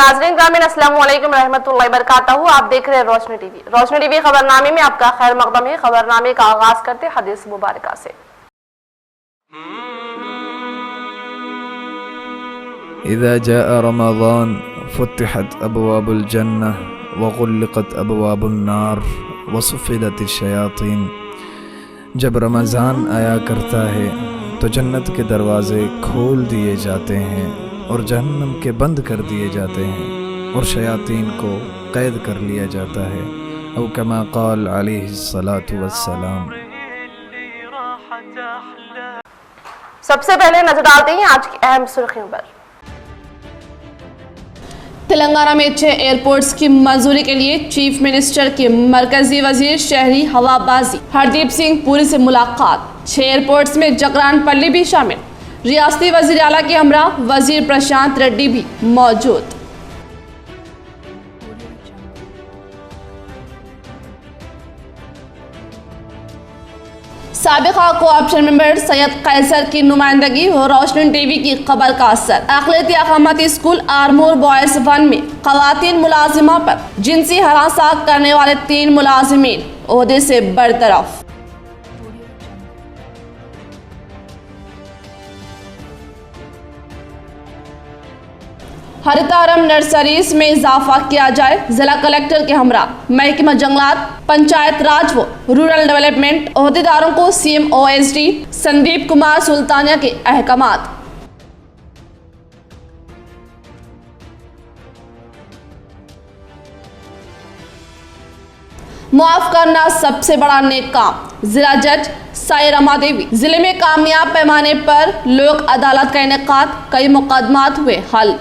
नाज़रीन ग्रामीण अस्सलाम वालेकुम रहमतुल्लाहि बरकातहू। आप देख रहे हैं रोशनी टीवी। रोशनी टीवी खबरनामे में आपका खैर मकदम है। खबरनामे का आगाज करते हदीस मुबारका से। इज़ा जाअ रमज़ान फुतिहत अबवाबुल जन्नह व गुल्लिक़त अबवाबुन नार व सुफ़िदतिश शयातीन। जब रमज़ान आया करता है तो जन्नत के दरवाज़े खोल दिए जाते हैं और जहन्नम के बंद कर दिए जाते हैं और शयातीन को कैद कर लिया जाता है। औ कमा क़ाल अलैहिस्सलातु वस्सलाम। सबसे पहले नजर डालते हैं आज की अहम सुर्खियों पर। तेलंगाना में 6 एयरपोर्ट्स की मंजूरी के लिए चीफ मिनिस्टर के मरकजी वजीर शहरी हवाबाजी हरदीप सिंह पुरी से मुलाकात। 6 एयरपोर्ट्स में जकरानपल्ली भी शामिल। रियासती वजीर आला के हमरा वजीर प्रशांत रेड्डी भी मौजूद। साबिका कोऑप्शन मेंबर सैयद कैसर की नुमाइंदगी और रोशनी टीवी की खबर का असर। अक़लियती अक़ामती स्कूल आरमूर बॉयज 1 में ख़वातीन मुलाजिमा पर जिनसी हरासा करने वाले 3 मुलाजिमीन ओहदे से बरतरफ। हरितारम नर्सरीज में इजाफा किया जाए। जिला कलेक्टर के हमरा महकमा जंगलात, पंचायत राज व रूरल डेवलपमेंट ओहदेदारों को सीएम OSD संदीप कुमार सुल्तानिया के अहकामात। मुआफ करना सबसे बड़ा नेक काम। जिला जज साई रमा देवी। जिले में कामयाब पैमाने पर लोक अदालत का इनेकाद, कई मुकदमात हुए हल।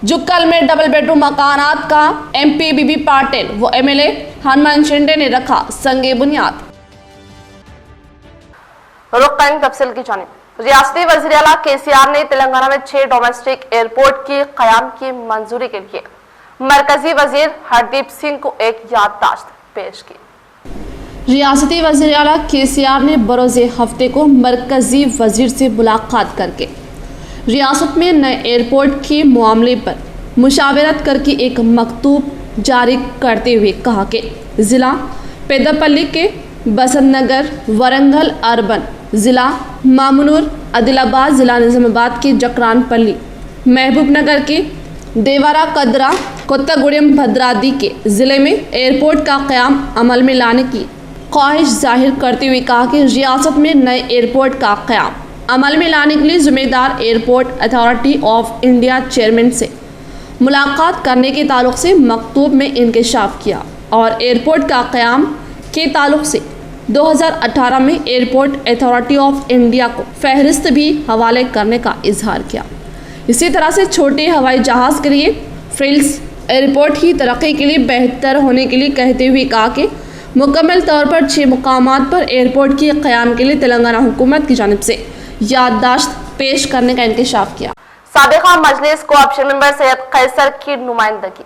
जुक्कल में डबल बेडरूम मकानात का MP बीबी पाटिल व MLA हनुमान शिंदे ने रखा संगे बुनियाद। रुख करेंगे तफसील की जानिब। रियासती वज़ीर आला KCR ने तेलंगाना में 6 डोमेस्टिक एयरपोर्ट की क़याम की मंजूरी के लिए मरकजी वजीर हरदीप सिंह को एक याददाश्त पेश की। रियासती वज़ीर आला KCR ने बरोज़े हफ्ते को मरकजी वजीर से मुलाकात करके रियासत में नए एयरपोर्ट के मामले पर मुशावरत करके एक मकतूब जारी करते हुए कहा कि ज़िला पेद्दापल्ली के बसंत नगर, वरंगल अर्बन, ज़िला मामनूर, आदिलाबाद, ज़िला निज़ामाबाद के जकरानपल्ली, महबूब नगर के देवरा कदरा, कोत्तागुड़ेम भद्राद्री के ज़िले में एयरपोर्ट का क़याम अमल में लाने की ख्वाहिश जाहिर करते हुए कहा कि रियासत में नए एयरपोर्ट का क़याम अमल में लाने के लिए ज़िम्मेदार airport authority of India chairman से मुलाकात करने के ताल्लुक़ से मकतूब में इंकशाफ किया और एयरपोर्ट का क़याम के ताल्लुक़ से 2018 में एयरपोर्ट अथॉरिटी ऑफ इंडिया को फहरिस्त भी हवाले करने का इजहार किया। इसी तरह से छोटे हवाई जहाज़ के लिए फ्रिल्स एयरपोर्ट की तरक्की के लिए बेहतर होने के लिए कहते हुए कहा कि मुकम्मल तौर पर 6 मुकामात पर एयरपोर्ट के क़याम के लिए तेलंगाना हुकूमत की जानिब से याददाश्त पेश करने का इंकशाफ किया। साबिका मजलिस कोऑप्शन मेंबर सैयद कैसर की नुमाइंदगी।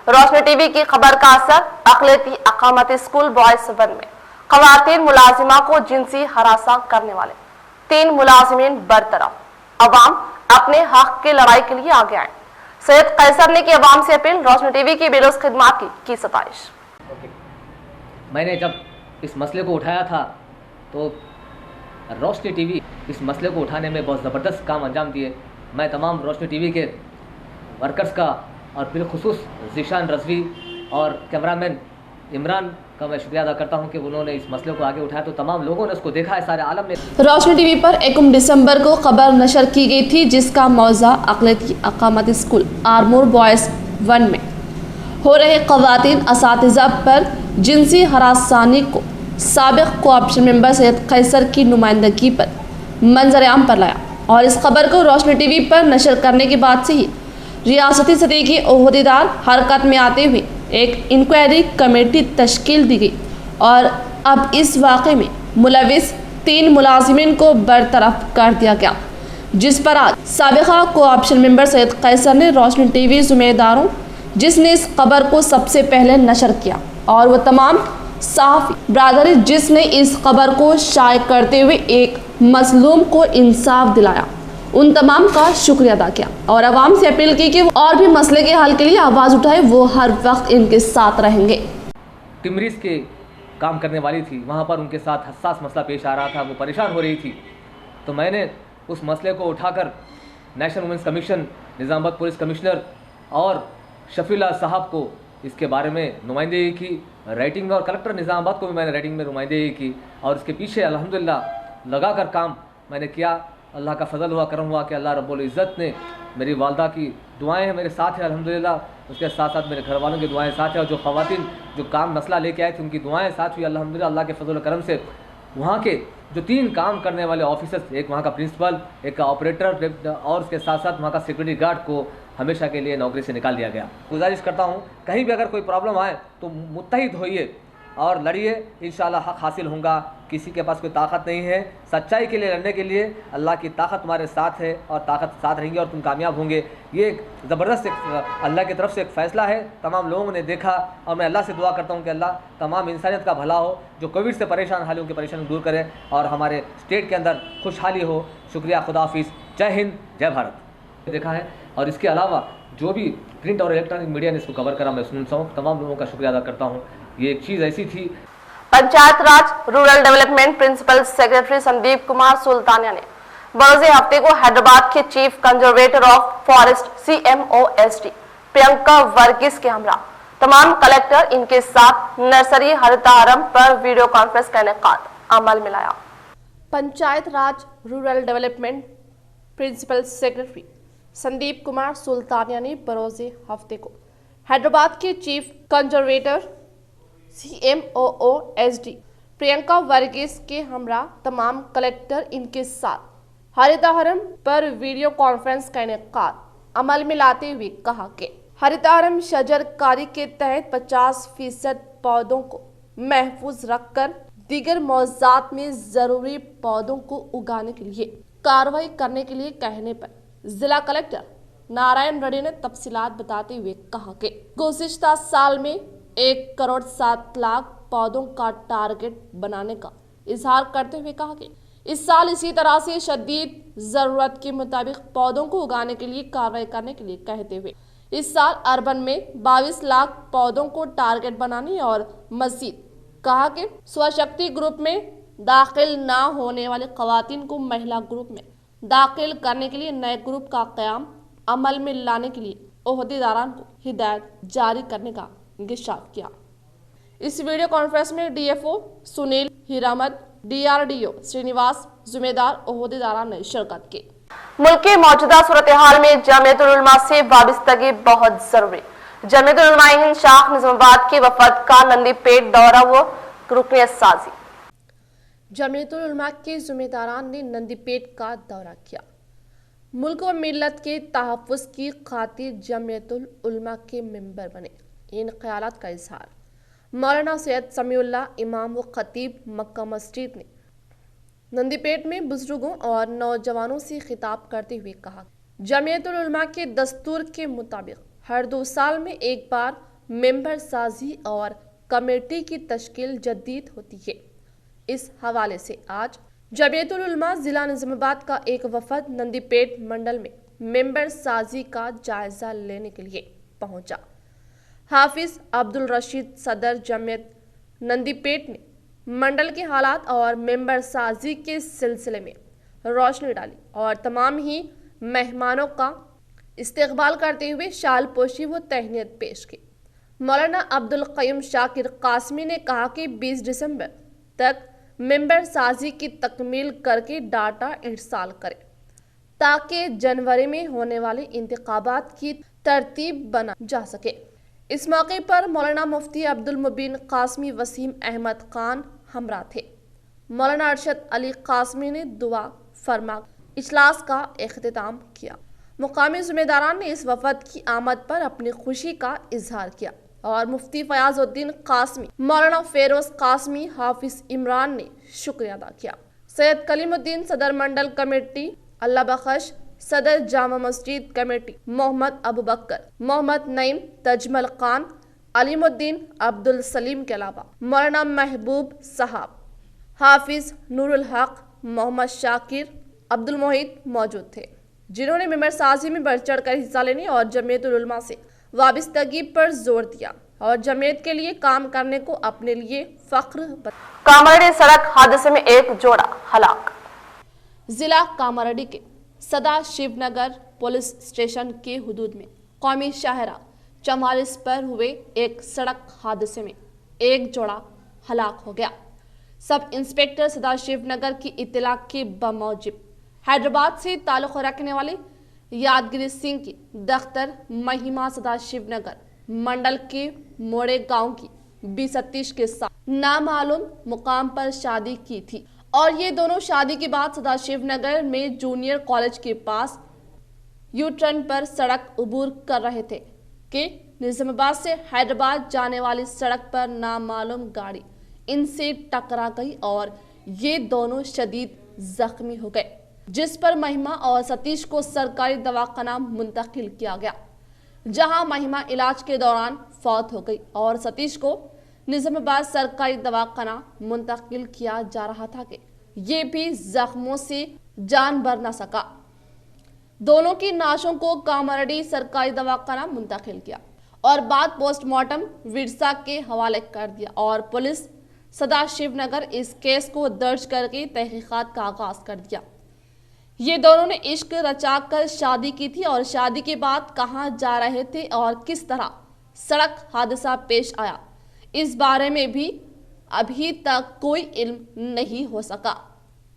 रोशनी टीवी की खबर का असर। अक़लियती अक़ामती स्कूल बॉयज 1 में ख़वातीन मुलाजिमा को जिनसी हरासा करने वाले 3 मुलाजिमीन बरतरफ। अवाम अपने हक की लड़ाई के लिए आगे आए। सैयद कैसर ने की अवाम से अपील। रोशनी टीवी की बेरोज़ खिदमात की सताइश। मैंने जब इस मसले को उठाया था तो रोशनी टीवी इस मसले को उठाने में बहुत ज़बरदस्त काम अंजाम दिए। मैं तमाम रोशनी टीवी के वर्कर्स का और बिलखुसूस ज़ीशान रज़वी और कैमरामैन इमरान का मैं शुक्रिया अदा करता हूं कि उन्होंने इस मसले को आगे उठाया तो तमाम लोगों ने उसको देखा है, सारे आलम ने। रोशनी टीवी पर 1 दिसंबर को खबर नशर की गई थी जिसका मौज़ा अक़लियती अक़ामती स्कूल आरमूर बॉयज़ 1 में हो रहे ख़वातीन असातिज़ा पर जिनसी हरासानी को साबिक़ कोऑप्शन मेंबर सैयद कैसर की नुमाइंदगी पर मंजर-ए-आम पर लाया और इस खबर को रोशनी टीवी पर नशर करने के बाद से ही रियासती सतह के ओहदेदार हरकत में आते हुए एक इंक्वायरी कमेटी तश्कील दी गई और अब इस वाक़े में मुलविस 3 मुलाजिमीन को बरतरफ कर दिया गया, जिस पर आज साबिक़ा कोऑप्शन मेंबर सैयद कैसर ने रोशनी टीवी ज़िम्मेदारों जिसने इस खबर को सबसे पहले नशर किया और वह तमाम صحافی برادری جس نے اس خبر کو شائع کرتے ہوئے ایک مظلوم کو انصاف دلایا، ان تمام کا شکریہ ادا کیا اور عوام سے اپیل کی کہ وہ اور بھی مسئلے کے حل کے لیے آواز اٹھائے، وہ ہر وقت ان کے ساتھ رہیں گے۔ ٹمریز کے کام کرنے والی تھی، وہاں پر ان کے ساتھ حساس مسئلہ پیش آ رہا تھا، وہ پریشان ہو رہی تھی، تو میں نے اس مسئلے کو اٹھا کر نیشنل وومنس کمیشن، نظام آباد پولیس کمشنر اور شفیع اللہ صاحب کو اس کے بارے میں نمائندگی کی، رائٹنگ میں، اور کلکٹر نظام آباد کو بھی میں نے رائٹنگ میں نمائندگی کی، اور اس کے پیچھے الحمدللہ لگا کر کام میں نے کیا۔ اللہ کا فضل ہوا، کرم ہوا کہ اللہ رب العزت نے، میری والدہ کی دعائیں ہیں میرے ساتھ ہیں الحمدللہ، اس کے ساتھ ساتھ میرے گھر والوں کی دعائیں ساتھ ہیں، اور جو خواتین جو کام مسئلہ لے کے آئے تھے ان کی دعائیں ساتھ ہوئی الحمدللہ۔ اللہ کے فضل و کرم سے وہاں کے جو 3 کام کرنے والے آفیسرز، ایک وہاں کا پرنسپل، ایک کا آپریٹر، اور اس کے ساتھ ساتھ وہاں کا سیکورٹی گارڈ کو ہمیشہ کے لیے نوکری سے نکال دیا گیا۔ گزارش کرتا ہوں کہیں بھی اگر کوئی پرابلم آئے تو متحد ہوئیے اور لڑیے، انشاءاللہ حق حاصل ہوگا۔ کسی کے پاس کوئی طاقت نہیں ہے، سچائی کے لیے لڑنے کے لیے اللہ کی طاقت تمہارے ساتھ ہے، اور طاقت ساتھ رہیں گے اور تم کامیاب ہوں گے۔ یہ ایک زبردست اللہ کی طرف سے ایک فیصلہ ہے، تمام لوگوں نے دیکھا، اور میں اللہ سے دعا کرتا ہوں کہ اللہ تمام انسانیت کا بھلا ہو، جو کووڈ سے پریشان حال ان کی پریشانی دور کرے اور ہمارے اسٹیٹ کے اندر خوشحالی ہو۔ شکریہ، خدا حافظ، جے ہند، جے بھارت۔ دیکھا ہے، اور اس کے علاوہ جو بھی پرنٹ اور الیکٹرانک میڈیا نے اس کو کور کرا، میں سنتا ہوں، تمام لوگوں کا شکریہ ادا کرتا ہوں۔ یہ ایک چیز ایسی تھی۔ Panchayat raj rural development principal secretary Sandeep Kumar Sultania نے بروز ہفتے کو حیدرآباد کے chief conservator of forest CMOSD Priyanka Varghese کے ہمراہ تمام کلیکٹر ان کے ساتھ نرسری ہریتارم پر ویڈیو کانفرنس کا انعقاد عمل میں لایا۔ Panchayat raj rural development principal secretary Sandeep Kumar Sultania نے بروز ہفتے کو حیدرآباد کے chief conservator CMOSD Priyanka Varghese کے ہمراہ تمام کلیکٹر ان کے ساتھ ہریتارم پر ویڈیو کانفرنس کا انعقاد عمل میں لاتے ہوئے کہا کہ ہریتارم شجر کاری کے تحت 50% پودوں کو محفوظ رکھ کر دیگر موضوعات میں ضروری پودوں کو اگانے کے لیے کارروائی کرنے کے لیے کہنے پر ضلع کلیکٹر نارائن ریڈی نے تفصیلات بتاتے ہوئے کہا کہ گزشتہ سال میں 1.7 کروڑ پودوں کا ٹارگٹ بنانے کا اظہار کرتے ہوئے کہا کہ اس سال اسی طرح سے شدید ضرورت کے مطابق پودوں کو اگانے کے لیے کارروائی کرنے کے لیے کہتے ہوئے اس سال اربن میں 22 لاکھ پودوں کو ٹارگٹ بنانے اور مزید کہا کہ سوشکتی گروپ میں داخل نہ ہونے والے خواتین کو مہیلا گروپ میں داخل کرنے کے لیے نئے گروپ کا قیام عمل میں لانے کے لیے عہدیداران کو ہدایت جاری کرنے کا انکشاف کیا۔ اس ویڈیو کانفرنس میں DFO سنیل ہیرامت، DRDO سرینیواس، ذمہ دار عہدیداران نے شرکت کی۔ ملک کے موجودہ صورتحال میں جمعیت العلماء سے وابستگی بہت ضروری۔ جمعیت العلماء ہند شاخ نظام آباد کے وفد کا نندی پیٹ دورہ و رکنیت سازی۔ جمعیت العلماء کے ذمہ داران نے نندی پیٹ کا دورہ کیا۔ ملک و ملت کے تحفظ کی خاطر جمعیت العلماء کے ممبر بنے، ان خیالات کا اظہار مولانا سید سمیع اللہ امام و خطیب مکہ مسجد نے نندی پیٹ میں بزرگوں اور نوجوانوں سے خطاب کرتے ہوئے کہا، جمعیت العلماء کے دستور کے مطابق ہر 2 سال میں ایک بار ممبر سازی اور کمیٹی کی تشکیل جدید ہوتی ہے۔ اس حوالے سے آج جمعیت العلماء ضلع نظام آباد کا ایک وفد نندی پیٹ منڈل میں ممبر سازی کا جائزہ لینے کے لیے پہنچا۔ حافظ عبدالرشید صدر جمعیت نندی پیٹ نے منڈل کے حالات اور ممبر سازی کے سلسلے میں روشنی ڈالی اور تمام ہی مہمانوں کا استقبال کرتے ہوئے شال پوشی و تہنیت پیش کی۔ مولانا عبدالقیوم شاکر قاسمی نے کہا کہ 20 دسمبر تک ممبر سازی کی تکمیل کر کے ڈاٹا ارسال کرے تاکہ جنوری میں ہونے والے انتخابات کی ترتیب بنا جا سکے۔ اس موقع پر مولانا مفتی عبدالمبین قاسمی، وسیم احمد خان ہمراہ تھے۔ مولانا ارشد علی قاسمی نے دعا فرما اجلاس کا اختتام کیا۔ مقامی ذمہ داران نے اس وفد کی آمد پر اپنی خوشی کا اظہار کیا اور مفتی فیاض الدین قاسمی، مولانا فیروز قاسمی، حافظ عمران نے شکریہ ادا کیا۔ سید کلیم الدین صدر منڈل کمیٹی، اللہ بخش صدر جامع مسجد کمیٹی، محمد ابو بکر، محمد نعیم، تجمل خان، علیم الدین عبد السلیم کے علاوہ مولانا محبوب صاحب، حافظ نور الحق، محمد شاکر، عبد المحیط موجود تھے، جنہوں نے ممبر سازی میں بڑھ چڑھ کر حصہ لینے اور جمعیت العلماء سے وابستگی پر زور دیا اور جمعیت کے لیے کام کرنے کو اپنے لیے فخر بتایا۔ کامرڈی سڑک حادثے میں ایک جوڑا ہلاک۔ ضلع کامرڈی کے سدا شیو نگر پولیس اسٹیشن کے حدود میں قومی شاہراہ 44 پر ہوئے ایک سڑک حادثے میں ایک جوڑا ہلاک ہو گیا۔ سب انسپکٹر سدا شیو نگر کی اطلاع کے بموجب حیدرآباد سے تعلق رکھنے والے یادگری سنگھ کی دختر مہیما سدا شیو نگر منڈل کے موڑے گاؤں کی بی ستیش کے ساتھ نامعلوم مقام پر شادی کی تھی اور یہ دونوں شادی کے بعد سدا شیو نگر میں جونیئر کالج کے پاس یو ٹرن پر سڑک عبور کر رہے تھے کہ نظام آباد سے حیدرآباد جانے والی سڑک پر نامعلوم گاڑی ان سے ٹکرا گئی اور یہ دونوں شدید زخمی ہو گئے، جس پر مہیما اور ستیش کو سرکاری دواخانہ منتقل کیا گیا، جہاں مہیما علاج کے دوران فوت ہو گئی اور ستیش کو نظام آباد سرکاری دواخانہ منتقل کیا جا رہا تھا کہ یہ بھی زخموں سے جان بر نہ سکا۔ دونوں کی نعشوں کو کامرڈی سرکاری دواخانہ منتقل کیا اور بعد پوسٹ مارٹم ورثہ کے حوالے کر دیا اور پولیس سدا شیو نگر اس کیس کو درج کر کے تحقیقات کا آغاز کر دیا۔ یہ دونوں نے عشق رچا کر شادی کی تھی اور شادی کے بعد کہاں جا رہے تھے اور کس طرح سڑک حادثہ پیش آیا، اس بارے میں بھی ابھی تک کوئی علم نہیں ہو سکا۔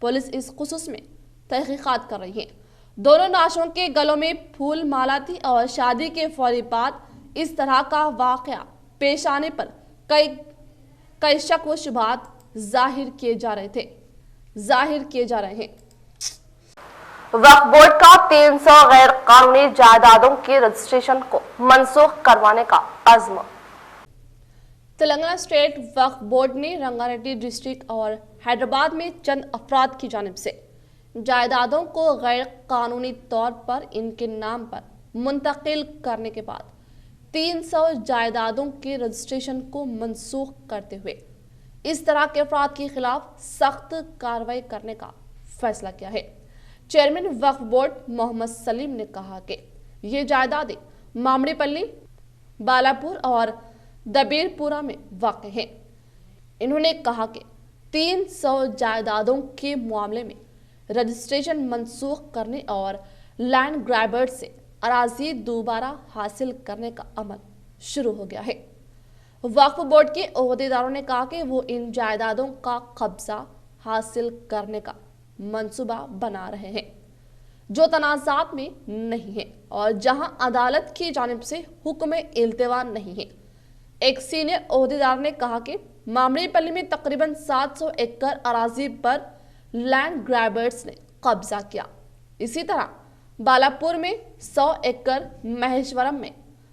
پولیس اس خصوص میں تحقیقات کر رہی ہے۔ دونوں نعشوں کے گلوں میں پھول مالا تھی اور شادی کے فوری بعد اس طرح کا واقعہ پیش آنے پر کئی شک و شبہات ظاہر کیے جا رہے ہیں۔ وقف بورڈ کا 300 غیر قانونی جائیدادوں کے رجسٹریشن کو منسوخ کروانے کا عزم۔ تلنگانہ اسٹیٹ وقف بورڈ نے رنگاریڈی ڈسٹرکٹ اور حیدرآباد میں چند افراد کی جانب سے جائیدادوں کو غیر قانونی طور پر ان کے نام پر منتقل کرنے کے بعد 300 جائیدادوں کے رجسٹریشن کو منسوخ کرتے ہوئے اس طرح کے افراد کے خلاف سخت کارروائی کرنے کا فیصلہ کیا ہے۔ چیئرمین وقف بورڈ محمد سلیم نے کہا کہ یہ جائیدادیں مامڑی پلی، بالاپور اور دبیر پورہ میں واقع ہیں۔ انہوں نے کہا کہ 300 جائیدادوں کے معاملے میں رجسٹریشن منسوخ کرنے اور لینڈ گرابرز سے اراضی دوبارہ حاصل کرنے کا عمل شروع ہو گیا ہے۔ وقف بورڈ کے عہدیداروں نے کہا کہ وہ ان جائیدادوں کا قبضہ حاصل کرنے کا منصوبہ بنا رہے ہیں جو تنازعات میں نہیں ہے اور جہاں عدالت کی جانب سے حکم التوا نہیں ہے۔ ایک سینئر عہدیدار نے کہا کہ مامڑی پلی میں تقریباً 700 ایکڑ اراضی پر لینڈ گرابرز نے قبضہ کیا۔ اسی طرح بالاپور میں 100 ایکڑ، مہیشورم میں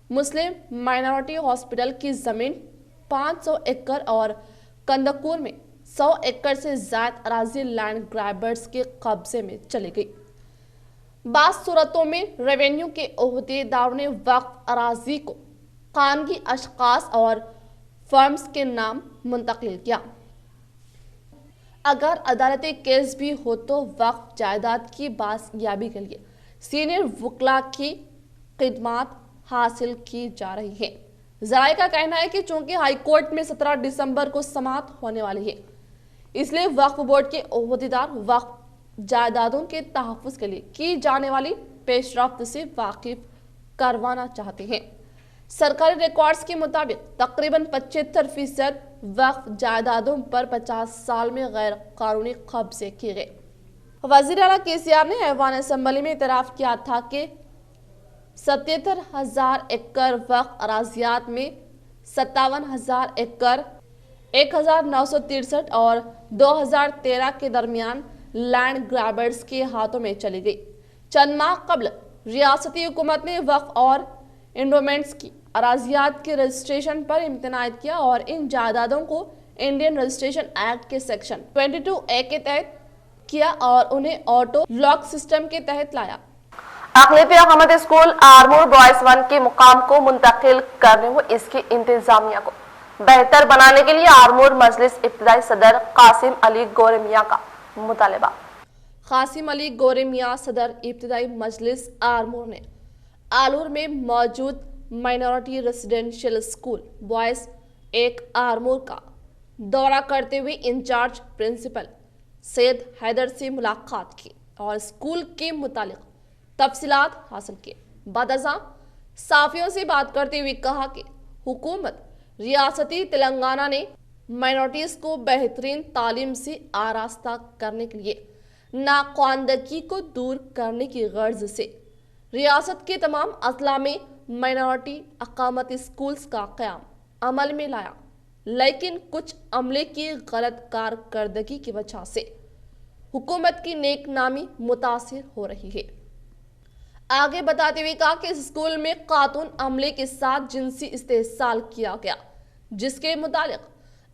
مسلم مائنورٹی ہاسپٹل کی زمین 500 ایکڑ اور کندکور میں 100 ایکڑ سے زائد اراضی لینڈ گرابرز کے قبضے میں چلی گئی۔ بعض صورتوں میں ریونیو کے عہدیداروں نے وقف اراضی کو قانونی اشخاص اور فرمز کے نام منتقل کیا۔ اگر عدالتی کیس بھی ہو تو وقف جائیداد کی بازیابی کے لیے سینئر وکلاء کی خدمات حاصل کی جا رہی ہیں۔ ذرائع کا کہنا ہے کہ چونکہ ہائی کورٹ میں 17 دسمبر کو سماعت ہونے والی ہے، اس لیے وقف بورڈ کے عہدیدار وقف جائیدادوں کے تحفظ کے لیے کی جانے والی پیش رفت سے واقف کروانا چاہتے ہیں۔ سرکاری ریکارڈز کے مطابق تقریباً 75% وقف جائیدادوں پر 50 سال میں غیر قانونی قبضے کیے گئے۔ وزیر اعلیٰ KCR نے ایوان اسمبلی میں اعتراف کیا تھا کہ 77,000 ایکڑ وقف اراضیات میں 57,000 ایکڑ 1,963 اور 2013 کے درمیان لینڈ گرابرز کے ہاتھوں میں چلی گئی۔ چند ماہ قبل ریاستی حکومت نے وقف اور انڈومنٹس کی اراضیات کے رجسٹریشن پر امتناع کیا اور ان جائیدادوں کو انڈین رجسٹریشن ایکٹ کے سیکشن 22A کے تحت کیا اور انہیں آٹو لاک سسٹم کے تحت لایا۔ اقلیتی اقامتی اسکول آرمور بوائز 1 کے مقام کو منتقل کرنے و اس کی انتظامیہ کو بہتر بنانے کے لیے آرمور مجلس ابتدائی صدر قاسم علی گورے میاں کا مطالبہ۔ قاسم علی گورے میاں صدر ابتدائی مجلس آرمور نے آلور میں موجود مائنورٹی ریزیڈینشیل اسکول بوائز 1 آرمور کا دورہ کرتے ہوئے انچارج پرنسپل سید حیدر سے ملاقات کی اور اسکول کے متعلق تفصیلات حاصل کیے۔ بعد ازاں صحافیوں سے بات کرتے ہوئے کہا کہ حکومت ریاستی تلنگانہ نے مائنورٹیز کو بہترین تعلیم سے آراستہ کرنے کے لیے ناخواندگی کو دور کرنے کی غرض سے ریاست کے تمام اضلاع میں مائنورٹی اقامتی اسکولز کا قیام عمل میں لایا، لیکن کچھ عملے کی غلط کارکردگی کی وجہ سے حکومت کی نیک نامی متاثر ہو رہی ہے۔ آگے بتاتے ہوئے کہا کہ اس اسکول میں خاتون عملے کے ساتھ جنسی استحصال کیا گیا، جس کے متعلق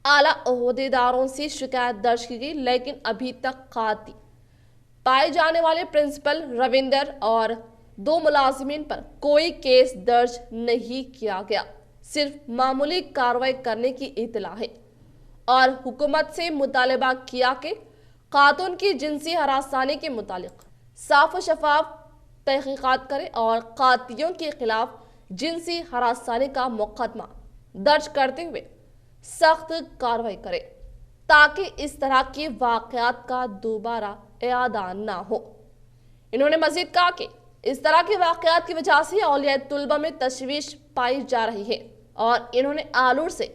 اعلیٰ عہدیداروں سے شکایت درج کی گئی، لیکن ابھی تک قاطی پائے جانے والے پرنسپل رویندر اور 2 ملازمین پر کوئی کیس درج نہیں کیا گیا، صرف معمولی کارروائی کرنے کی اطلاع ہے، اور حکومت سے مطالبہ کیا کہ خاتون کی جنسی ہراسانی کے متعلق صاف و شفاف تحقیقات کرے اور قاتلوں کے خلاف جنسی ہراسانی کا مقدمہ درج کرتے ہوئے سخت کارروائی کرے تاکہ اس طرح کے واقعات کا دوبارہ اعادہ نہ ہو۔ انہوں نے مزید کہا کہ اس طرح کے واقعات کی وجہ سے اولیاء طلبہ میں تشویش پائی جا رہی ہے، اور انہوں نے آلور سے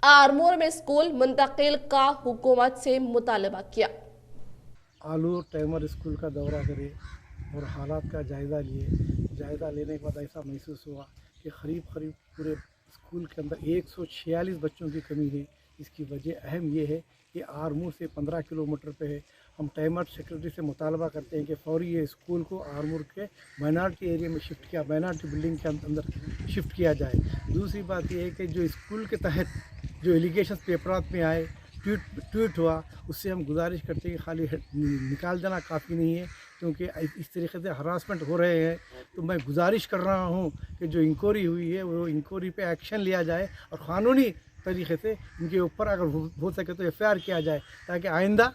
آرمور میں اسکول منتقل کا حکومت سے مطالبہ کیا۔ آلور ٹیمر اسکول کا دورہ کرے اور حالات کا جائزہ لیے۔ جائزہ لینے کے بعد ایسا محسوس ہوا کہ قریب پورے اسکول کے اندر 146 بچوں کی کمی ہے۔ اس کی وجہ اہم یہ ہے کہ آرمور سے 15 کلومیٹر پہ ہے۔ ہم ٹائمر سیکرٹری سے مطالبہ کرتے ہیں کہ فوری یہ اسکول کو آرمور کے مائنارٹی ایریا میں شفٹ کیا، مائنارٹی بلڈنگ کے اندر شفٹ کیا جائے۔ دوسری بات یہ ہے کہ جو اسکول کے تحت جو ایلیگیشنز پیپرات میں آئے، ٹویٹ ہوا، اس سے ہم گزارش کرتے ہیں کہ خالی نکال دینا کافی نہیں ہے، کیونکہ اس طریقے سے ہراسمنٹ ہو رہے ہیں۔ تو میں گزارش کر رہا ہوں کہ جو انکوائری ہوئی ہے وہ انکوائری پہ ایکشن لیا جائے اور قانونی طریقے سے ان کے اوپر اگر ہو سکے تو FIR کیا جائے، تاکہ آئندہ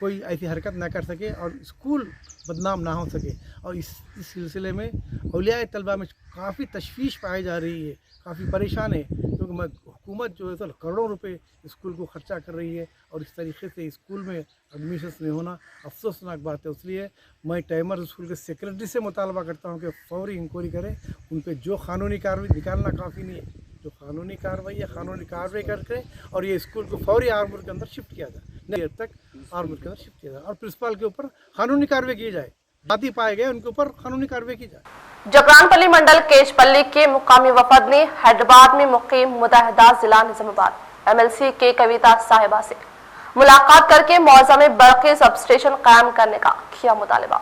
کوئی ایسی حرکت نہ کر سکے اور اسکول بدنام نہ ہو سکے۔ اور اس سلسلے میں اولیاء طلبہ میں کافی تشویش پائی جا رہی ہے، کافی پریشان ہے، کیونکہ حکومت جو ہے تو کروڑوں روپے اسکول کو خرچہ کر رہی ہے، اور اس طریقے سے اسکول میں ایڈمیشنس نہیں ہونا افسوسناک بات ہے۔ اس لیے میں ٹائمر اسکول کے سیکرٹری سے مطالبہ کرتا ہوں کہ فوری انکوائری کرے، ان پہ جو قانونی کارروائی نکالنا کافی نہیں ہے، جو قانونی کارروائی ہے قانونی کارروائی کر کے اور یہ اسکول کو فوری آرمور کے اندر شفٹ کیا جائے، نہیں اب تک آرمور کے اندر شفٹ کیا جائے، اور پرنسپل کے اوپر قانونی کارروائی کی جائے، ذاتی پائے گئے ان کے اوپر قانونی کارروائی کی جائے۔ جبران پلی منڈل کیش پلی کے مقامی وفد نے حیدرآباد میں مقیم متحدہ ضلع نظام آباد MLC کے کویتا صاحبہ سے ملاقات کر کے موضوع میں برقی سب اسٹیشن قائم کرنے کا کیا مطالبہ۔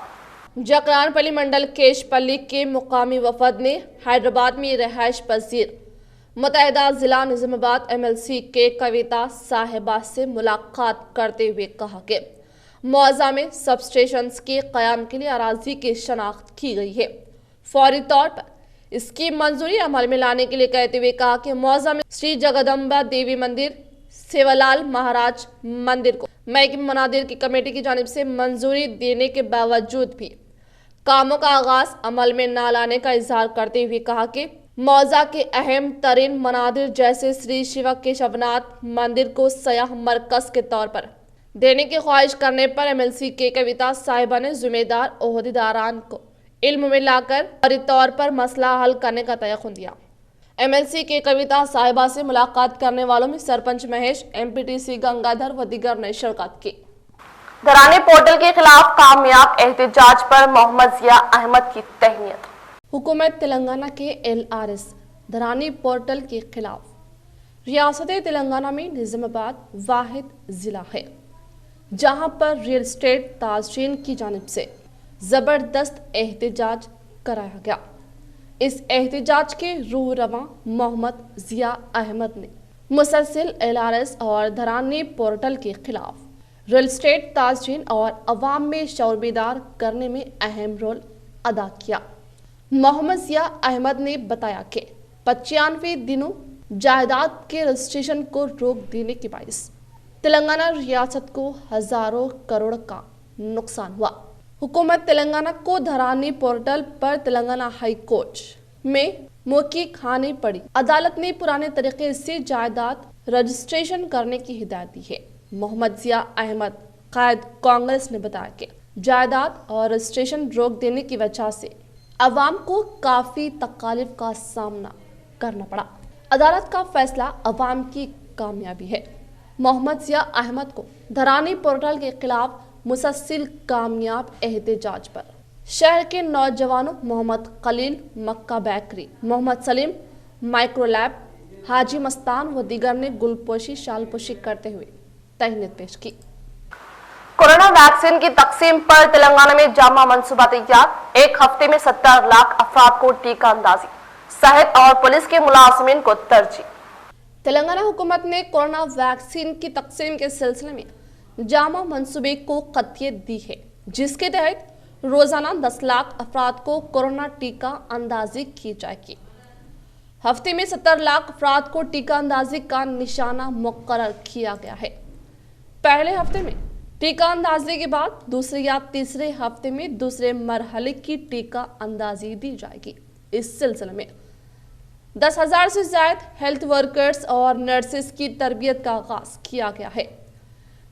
جکران پلی منڈل کیش پلی کے مقامی وفد نے حیدرآباد میں رہائش پذیر متحدہ ضلع نظام آباد MLC کے کویتا صاحبہ سے ملاقات کرتے ہوئے کہا کہ موضوع میں سب اسٹیشنز کے قیام کے لیے اراضی کی شناخت کی گئی ہے، فوری طور پر اس کی منظوری عمل میں لانے کے لیے کہتے ہوئے کہا کہ موضوع میں شری جگدمبا دیوی مندر، سیولال مہاراج مندر کو محکمہ منادر کی کمیٹی کی جانب سے منظوری دینے کے باوجود بھی کاموں کا آغاز عمل میں نہ لانے کا اظہار کرتے ہوئے کہا کہ موضوع کے اہم ترین منادر جیسے شری شیوا کیشوناتھ مندر کو سیاح مرکز کے طور پر دینے کی خواہش کرنے پر MLC کے کویتا صاحبہ نے ذمہ دار عہدیداران کو علم میں لا کر فوری طور پر مسئلہ حل کرنے کا تیقن دیا۔ MLC کے کویتا صاحبہ سے ملاقات کرنے والوں میں سرپنچ مہیش، MPTC گنگادھر و دیگر نے شرکت کی۔ دھرانی پورٹل کے خلاف کامیاب احتجاج پر محمد ضیاء احمد کی تہنیت۔ حکومت تلنگانہ کے LRS دھرانی پورٹل کے خلاف ریاست تلنگانہ میں نظام آباد واحد ضلع ہے جہاں پر ریل اسٹیٹ تاجرین کی جانب سے زبردست احتجاج کرایا گیا۔ اس احتجاج کے روح رواں محمد ضیاء احمد نے مسلسل LRS اور دھرانی پورٹل کے خلاف ریل اسٹیٹ تاجرین اور عوام میں شعور بیدار کرنے میں اہم رول अदा किया। मोहम्मद ज़िया अहमद ने बताया कि 95 दिनों जायदाद के रजिस्ट्रेशन को रोक देने के बायस तेलंगाना रियासत को हजारों करोड़ का नुकसान हुआ। हुकूमत तेलंगाना को धरानी पोर्टल पर तेलंगाना हाई कोर्ट में मौकी खानी पड़ी। अदालत ने पुराने तरीके से जायदाद रजिस्ट्रेशन करने की हिदायत दी है। मोहम्मद ज़िया अहमद कायद कांग्रेस ने बताया कि जायदाद और रजिस्ट्रेशन रोक देने की वजह से अवाम को काफ़ी तकालीफ का सामना करना पड़ा। अदालत का फैसला अवाम की कामयाबी है। मोहम्मद ज़िया अहमद को धरानी पोर्टल के खिलाफ मुसलसल कामयाब एहतजाज पर शहर के नौजवानों मोहम्मद खलील मक्का बेकरी, मोहम्मद सलीम माइक्रोलैब, हाजी मस्तान व दीगर ने गुलपोशी शालपोशी करते हुए तहनीत पेश की। कोरोना वैक्सीन की तकसीम पर तेलंगाना में जामा मंसूबा तैयार। एक हफ्ते में 70 लाख अफराद को टीका अंदाजी, सेहत और पुलिस के मुलाजिमीन को तरजीह। तेलंगाना हुकूमत ने कोरोना वैक्सीन की तकसीम के सिलसिले में जामा मंसूबे को कतियत दी है, जिसके तहत रोजाना 10 लाख अफराद को कोरोना टीका अंदाजी की जाएगी। हफ्ते में 70 लाख अफराद को टीका अंदाजी का निशाना मुकर्रर किया गया है। पहले हफ्ते में टीका अंदाजी के बाद दूसरे या तीसरे हफ्ते में दूसरे मरहले की टीका अंदाजी दी जाएगी। इस सिलसिले में 10,000 से ज्यादा हेल्थ वर्कर्स और नर्सेस की तरबियत का आगाज किया गया है।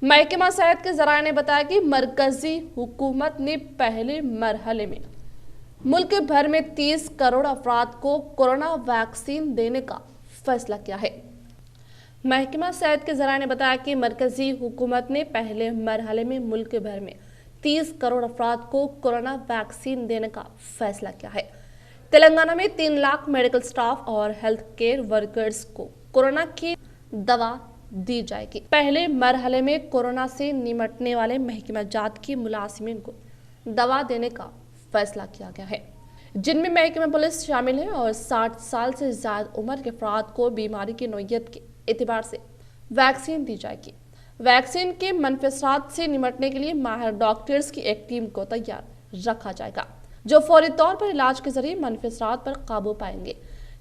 महकमा सेहत के जराये ने बताया कि मरकजी हुकूमत ने पहले मरहले में मुल्क भर में 30 करोड़ अफराद को कोरोना वैक्सीन देने का फैसला किया है। महकमा सेहत के जराये ने बताया कि मरकजी हुकूमत ने पहले मरहले में मुल्क भर में 30 करोड़ अफराद को कोरोना वैक्सीन देने का फैसला किया है। तेलंगाना में 3 लाख मेडिकल स्टाफ और हेल्थ केयर वर्कर्स को कोरोना की दवा दी जाएगी। पहले मरहले में कोरोना से निपटने वाले महकमा जात की मुलाजिमीन को दवा देने का फैसला किया गया है, जिनमें महकमा पुलिस शामिल है और 60 साल से ज्यादा उम्र के अफराद को बीमारी की नौयत के एतबार से वैक्सीन दी जाएगी। वैक्सीन के मनफिसरात से निपटने के लिए माहिर डॉक्टर्स की एक टीम को तैयार रखा जाएगा, जो फौरी तौर पर इलाज के जरिए मनफिसरात पर काबू पाएंगे।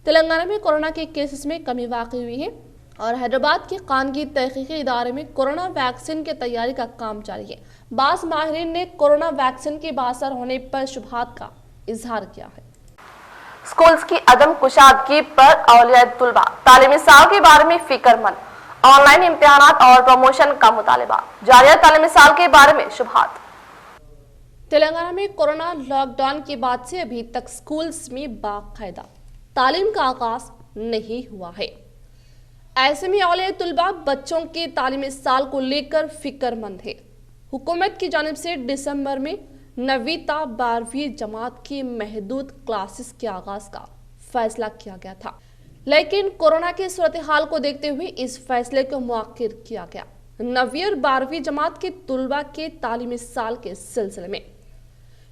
तेलंगाना में कोरोना के केसेस में कमी वाक़ई हुई है और हैदराबाद के खानगी तहकीकी इदारे में कोरोना वैक्सीन की तैयारी का काम जारी है। बाज़ माहिरीन ने कोरोना वैक्सीन के बासर होने पर शुबहात का इजहार किया है। स्कूल्स की अदम कुशादगी पर औलिया तुलबा तालीमी साल के बारे में फिक्रमंद, ऑनलाइन इम्तिहानात और प्रमोशन का मुतालिबा, जारिया तालीमी साल के बारे में शुबहात। तेलंगाना में कोरोना लॉकडाउन के बाद से अभी तक स्कूल्स में बाकायदा तालीम का आगाज नहीं हुआ है। ऐसे में औलिया तुलबा बच्चों के तालीमी साल को लेकर फिक्रमंद है। हुकूमत की जानिब से दिसंबर में 9वीं ता 12वीं जमात की महदूद क्लासेस के आगाज का फैसला किया गया था, लेकिन कोरोना की सूरत हाल को देखते हुए इस फैसले को मुअक्खर किया गया। 9वीं और 12वीं जमात के तुलबा के तालीमी साल के सिलसिले में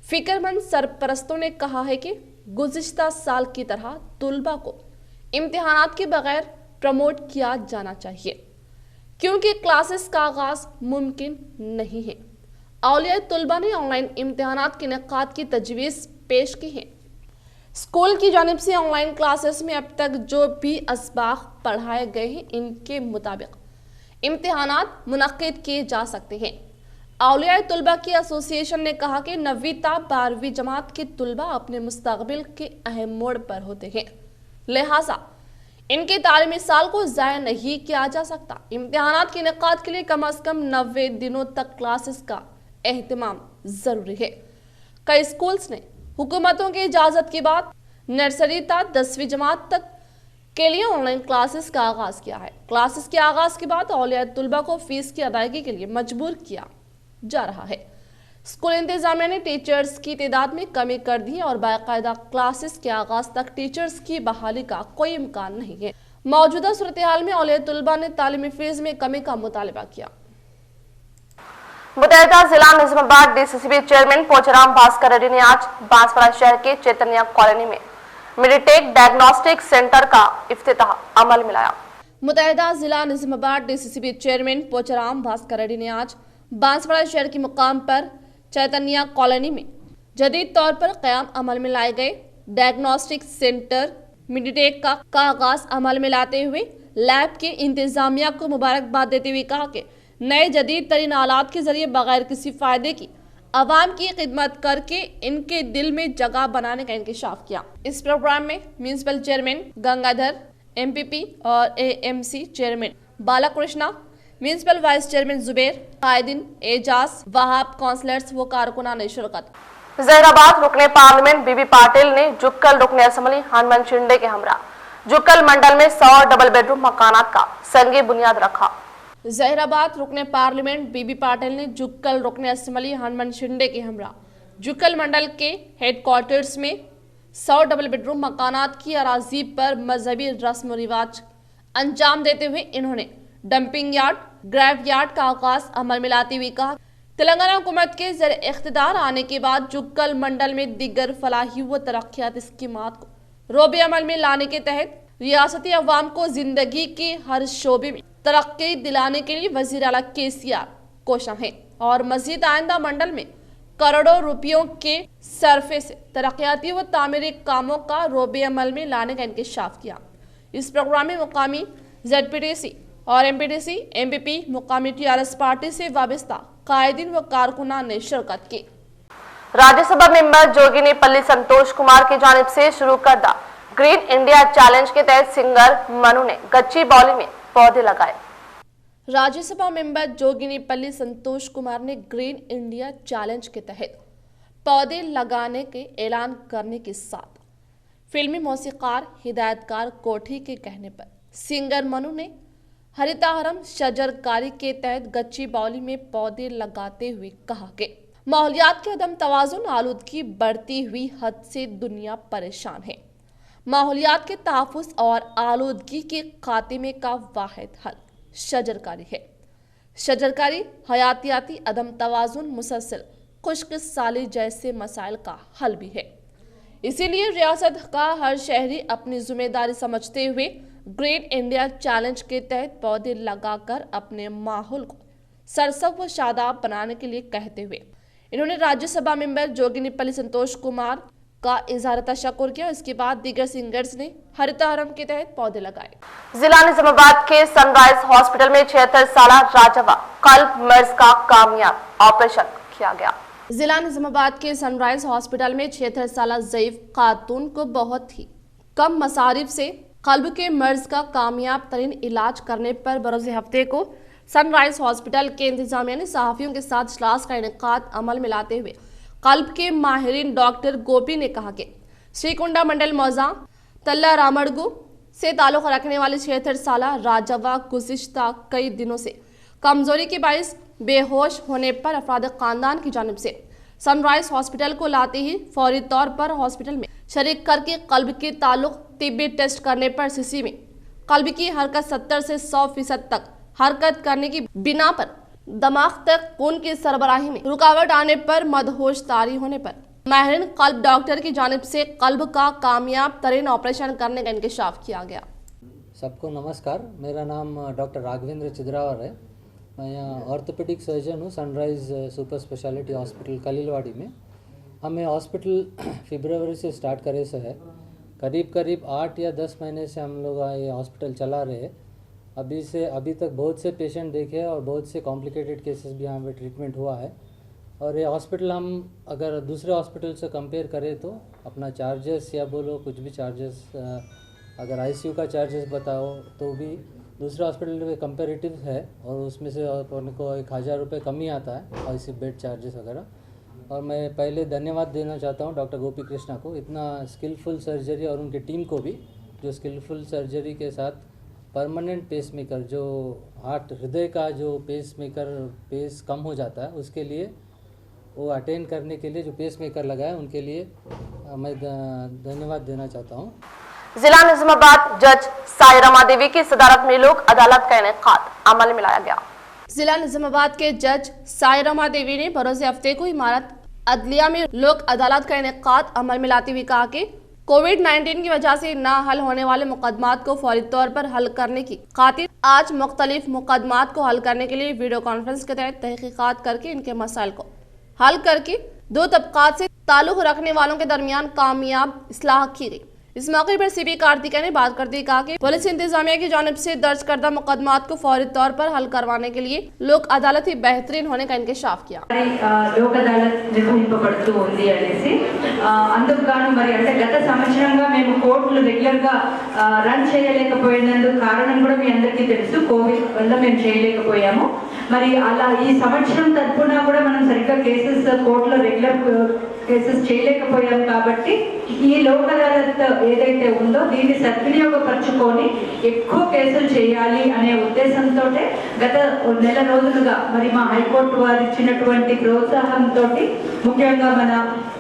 फिक्रमंद सरपरस्तों ने कहा है कि गुज़िश्ता साल की तरह तुलबा को इम्तिहानात के बगैर प्रमोट किया जाना चाहिए, क्योंकि क्लासेस का आगाज मुमकिन नहीं है। औलिया तुलबा ने ऑनलाइन इम्तिहानात के इनेकाद की तजवीज़ पेश की है। स्कूल की जानिब से ऑनलाइन क्लासेस में अब तक जो भी असबाक पढ़ाए गए हैं, इनके मुताबिक इम्तिहानात मुनक्किद किए जा सकते हैं। औलिया तुलबा की एसोसिएशन ने कहा कि 9वीं ता 12वीं जमात के तुलबा अपने मुस्तकबिल के अहम मोड़ पर होते हैं, लिहाजा इनके तालीमी साल को ज़ाया नहीं किया जा सकता। इम्तिहानात के इनेकाद के लिए कम अज़ कम 90 दिनों तक क्लासेस का एहतमाम ज़रूरी है। कई स्कूल्स ने हुकूमतों की इजाज़त के बाद नर्सरी ता 10वीं जमात तक के लिए ऑनलाइन क्लासेस का आगाज़ किया है। क्लासेस के आगाज़ के बाद औलिया तुलबा को फीस की अदायगी के लिए मजबूर किया जा रहा है। स्कूल इंतजामिया ने टीचर्स की तादाद में कमी कर दी है और बाकायदा क्लासेस के आगाज तक टीचर्स की बहाली का कोई इम्कान नहीं है। मौजूदा सूरत हाल में औलिया तुलबा ने तालीमी फीस में कमी का मुतालिबा किया। मुतहदा जिला निजामाबाद DCCB चेयरमैन पोचराम भास्कर रेड्डी ने आज बांसवाड़ा शहर के चैतन्य कॉलोनी में मेडिटेक डायग्नोस्टिक सेंटर का इफ्तिताह अमल में लाया। मुतहदा जिला निजामाबाद DCCB चेयरमैन पोचराम भास्कर रेड्डी ने आज बांसवाड़ा शहर के मुकाम पर चैतन्य कॉलोनी में जदीद तौर पर क़याम अमल में लाए गए डायग्नोस्टिक सेंटर मिडीटेक का आगाज अमल में लाते हुए लैब के इंतजामिया को मुबारकबाद देते हुए कहा कि नए जदीद तरीन आलात के जरिए बगैर किसी फ़ायदे की आवाम की खिदमत करके इनके दिल में जगह बनाने का इंकशाफ किया। इस प्रोग्राम में म्यूनसिपल चेयरमैन गंगाधर, MPP और AMC chairman Balakrishna, municipal vice chairman Zubair, कायदीन, एजाज, वहाब, काउंसलर्स व कारकुनान ने शिरकत। जहीराबाद रुकने पार्लियामेंट बीबी पाटिल ने जुक्कल रुकने असम्बली हनुमंत शिंदे के हमरा जुक्कल मंडल में 100 डबल बेडरूम मकानात का संगे बुनियाद रखा। जहीराबाद रुकने पार्लियामेंट बीबी पाटिल ने जुक्कल रुकने असम्बली हनुमंत शिंदे के हमरा जुक्कल मंडल के हेडक्वार्टर्स में 100 डबल बेडरूम मकानात की अराजी पर मजहबी रस्म व रिवाज अंजाम देते हुए इन्होंने डंपिंग यार्ड, ग्रेव यार्ड का आगाज अमल में लाते हुए कहा, तेलंगाना हुकूमत के ज़र इख्तिदार आने के बाद जुक्कल मंडल में दिगर फलाही व तरक्यात स्कीमात को रोबे अमल में लाने के तहत रियासती अवाम को जिंदगी के हर शोबे में तरक्की दिलाने के लिए वज़ीर आला KCR कोशम है और मज़ीद आइंदा मंडल में करोड़ों रुपयों के सरफे से तरक्याती व तामीरी कामों का रोबे अमल में लाने का इंकशाफ किया। इस प्रोग्राम में मुकामी ZPTC और MPTC, MPP, मुकामी TRS पार्टी से वाबस्ता कायदीन व कारकुनान ने शिरकत की। राज्यसभा मेंबर जोगिनी पल्ली संतोष कुमार की जानिब से शुरू करदा ग्रीन इंडिया चैलेंज के तहत सिंगर मनु ने गच्ची बौली में पौधे लगाए। राज्यसभा मेंबर जोगिनी पल्ली संतोष कुमार ने ग्रीन इंडिया चैलेंज के तहत पौधे लगाने के ऐलान करने के साथ फिल्मी मौसीकार हिदायतकार कोठी के कहने पर सिंगर मनु ने हरिताहरम शजरकारी के तहत गच्ची बौली में पौधे लगाते हुए कहा कि माहौलियात के अदम तवाजुन आलूदगी बढ़ती हुई हद से दुनिया परेशान है। माहौलियात के तहफ़्फ़ुज़ और आलूदगी के खात्मे का वाहिद हल शजरकारी है। शजरकारी हयातियाती अदम तवाजुन, मुसलसल खुश्क साली जैसे मसाइल का हल भी है। इसीलिए रियासत का हर शहरी अपनी जिम्मेदारी समझते हुए ग्रीन इंडिया चैलेंज के तहत पौधे लगाकर अपने माहौल को सरसब्ज़ व शादाब बनाने के लिए कहते हुए इन्होंने राज्यसभा मेंबर जोगिनी पल्ली संतोष कुमार का इजहार तशक्कुर किया। इसके बाद दीगर सिंगर्स ने हरिताहरम के तहत पौधे लगाए। जिला निजामाबाद के सनराइज हॉस्पिटल में 76 साला राजवा कल्ब मर्ज का कामयाब ऑपरेशन किया गया। जिला निजामाबाद के सनराइज हॉस्पिटल में 76 साला ज़ईफ खातून को बहुत ही कम मसारिफ से कल्ब के मर्ज का कामयाब तरीन इलाज करने पर बरोज़ हफ्ते को सनराइज हॉस्पिटल के इंतजामिया ने सहाफ़ियों के साथ इजलास का इनेकाद अमल में लाते हुए कल्ब के माहिरीन डॉक्टर गोपी ने कहा कि श्रीकुंडा मंडल मौजा तल्ला रामड़गु से ताल्लुक़ रखने वाले 76 साला राजवा गुज़िश्ता कई दिनों से कमज़ोरी के बाइस बेहोश होने पर अफराद ख़ानदान की जानिब से सनराइज हॉस्पिटल को लाते ही फौरी तौर पर हॉस्पिटल में शरीक करके कल्ब के ताल्लुक़ तिब्बी टेस्ट करने पर सीसी में कल्ब की हरकत 70 से 100% तक हरकत करने की बिना पर दिमाग तक खून की सरबराही में रुकावट आने पर मदहोश तारी होने पर माहिरीन कल्ब डॉक्टर की जानिब से कल्ब का कामयाब तरीन ऑपरेशन करने का इंकशाफ किया गया। सबको नमस्कार, मेरा नाम डॉक्टर राघवेंद्र चिद्रावर है। मैं यहाँ ऑर्थोपेडिक सर्जन हूँ सनराइज सुपर स्पेशलिटी हॉस्पिटल कलीलवाड़ी में। हमें हॉस्पिटल फरवरी से स्टार्ट करे से है, करीब 8 या 10 महीने से हम लोग ये हॉस्पिटल चला रहे हैं। अभी तक बहुत से पेशेंट देखे और बहुत से कॉम्प्लिकेटेड केसेस भी यहाँ पे ट्रीटमेंट हुआ है। और ये हॉस्पिटल हम अगर दूसरे हॉस्पिटल से कंपेयर करें तो अपना चार्जेस या बोलो कुछ भी चार्जेस, अगर ICU का चार्जेस बताओ तो भी दूसरे हॉस्पिटल में कंपेरेटिव है और उसमें से अपने को 1000 रुपये कम ही आता है ICU बेड चार्जेस वगैरह। और मैं पहले धन्यवाद देना चाहता हूँ डॉक्टर गोपी कृष्णा को, इतना स्किलफुल सर्जरी और उनकी टीम को भी, जो स्किलफुल सर्जरी के साथ परमानेंट पेस मेकर, जो हार्ट हृदय का जो पेस मेकर पेस कम हो जाता है उसके लिए वो अटेंड करने के लिए जो पेस मेकर लगाए उनके लिए मैं धन्यवाद देना चाहता हूँ। जिला निजामाबाद जज साई रमा देवी की सदारत में लोक अदालत का इनेकाद अमल में लाया गया। जिला निजामाबाद के जज साई रमा देवी ने बरोज़ हफ्ते को इमारत अदलिया में लोक अदालत का इनेकाद अमल में लाते हुए कहा कि कोविड-19 की वजह से ना हल होने वाले मुकदमात को फौरी तौर पर हल करने की खातिर आज मुख्तलिफ मुकदमात को हल करने के लिए वीडियो कॉन्फ्रेंस के तहत तहकीकात करके इनके मसाइल को हल करके दो तबकात से ताल्लुक रखने वालों के दरमियान कामयाब इस्लाह की गई। इस मौके पर सीपी कार्तिका ने बात करते हुए कहा कि पुलिस इंतजामिया की जानिब से दर्ज करदा मुकदमात को फौरी तौर पर हल करवाने के लिए लोक अदालत ही बेहतरीन होने का इंकशाफ किया। లోక్ అదాలత్ నిర్వహింపబడుతూ ఉంది అనేసి అందుకు గాను మరి అంటే గత సంవత్సరంగా మేము కోర్టులు రెగ్యులర్ గా రన్ చేయలేకపోయినందుకు కారణం కూడా మీ అందరికీ తెలుసు, కోవిడ్ వల్ల మేము చేయలేకపోయాము. మరి అలా ఈ సంవత్సరం తరపున కూడా మనం సరిగ్గా కేసెస్ కోర్టులో రెగ్యులర్ కేసెస్ చేయలేకపోయాం. కాబట్టి ఈ లోక్ అదాలత్ ఏదైతే ఉందో దీన్ని సద్వినియోగపరచుకొని ఎక్కువ కేసులు చేయాలి అనే ఉద్దేశంతో గత నెల రోజులుగా మరి మా హైకోర్టు వారు ఇచ్చినటువంటి ప్రోత్సాహంతో ముఖ్యంగా మన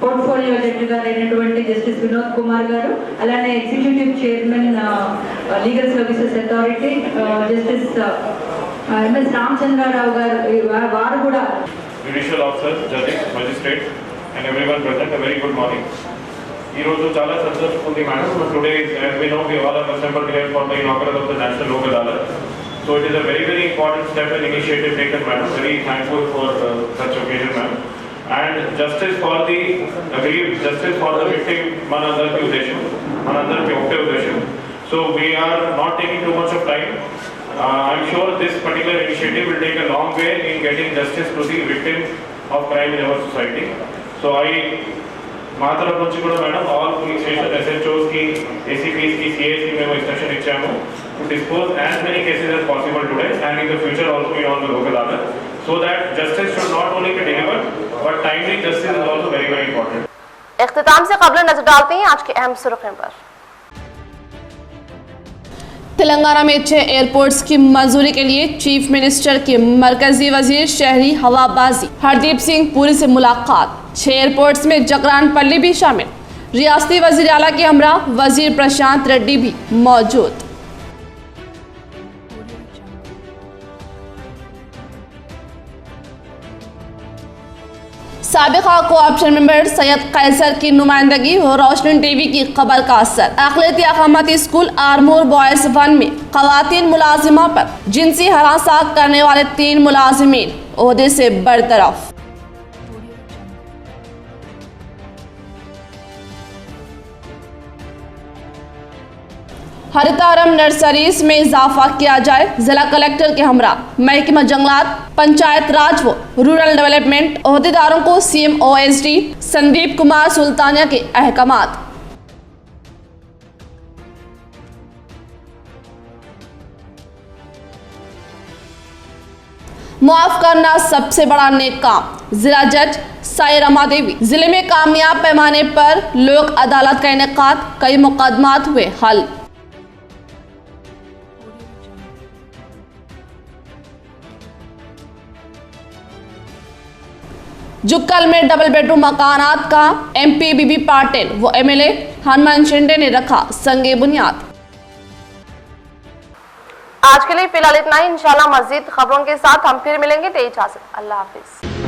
పోర్ట్ఫోలియో జడ్జి గారు అయినటువంటి జస్టిస్ వినోద్ కుమార్ గారు, అలానే executive chairman legal services authority justice MS Ramachandra Rao గారు, వారు కూడా judicial officers, judges, magistrates and everyone present, a very good morning. ఈ రోజు చాలా సంతోషంగా ఉంది madam. Today as we know we all are assembled here for the inaugural of the National Lok Adalat. So it is a very important step and initiative taken madam. Very thankful for such occasion ma'am. And justice for the aggrieved, justice for the victim మనందరికీ ఉద్దేశం, మనందరికీ ఒకటే ఉద్దేశం. So we are not taking too much of time. I'm sure this particular initiative will take a long way in getting justice to the victims of crime in our society. So మా తరఫు నుంచి కూడా madam all police station SHOs కి, ACPs కి, CAs కి మేము instruction ఇచ్చాము to dispose as many cases as possible today and in the future also in all the local adalat, so that justice should not only be delivered but timely justice is also very important. इख्तिताम से कबल नजर डालते हैं आज के अहम सुर्खियों पर। तेलंगाना में 6 एयरपोर्ट्स की मंजूरी के लिए चीफ मिनिस्टर के मरकजी वजीर शहरी हवाबाजी हरदीप सिंह पुरी से मुलाकात। 6 एयरपोर्ट्स में जकरानपल्ली भी शामिल। रियासती वजीर आला के हमरा वजीर प्रशांत रेड्डी भी मौजूद। साबिका कोऑप्शन मेंबर सैयद कैसर की नुमाइंदगी रोशनी टीवी की खबर का असर। अक़लियती अक़ामती स्कूल आरमूर बॉयज 1 में ख़वातीन मुलाजिमा पर जिनसी हरासात करने वाले 3 मुलाजिमीन ओहदे से बरतरफ। हरितारम नर्सरीज में इजाफा किया जाए। जिला कलेक्टर के हमरा महकमा जंगलात, पंचायत राज व रूरल डेवलपमेंट ओहदेदारों को CM OSD संदीप कुमार सुल्तानिया के अहकामात। मुआफ करना सबसे बड़ा नेक काम। जिला जज साई रमा देवी। जिले में कामयाब पैमाने पर लोक अदालत का इनेकाद, कई मुकदमात हुए हल। जुक्कल में डबल बेडरूम मकानात का MP बीबी पाटिल व MLA हनुमान शिंदे ने रखा संगे बुनियाद। आज के लिए फिलहाल इतना ही। इंशाल्लाह मजीद खबरों के साथ हम फिर मिलेंगे। इजाजत, अल्लाह हाफिज।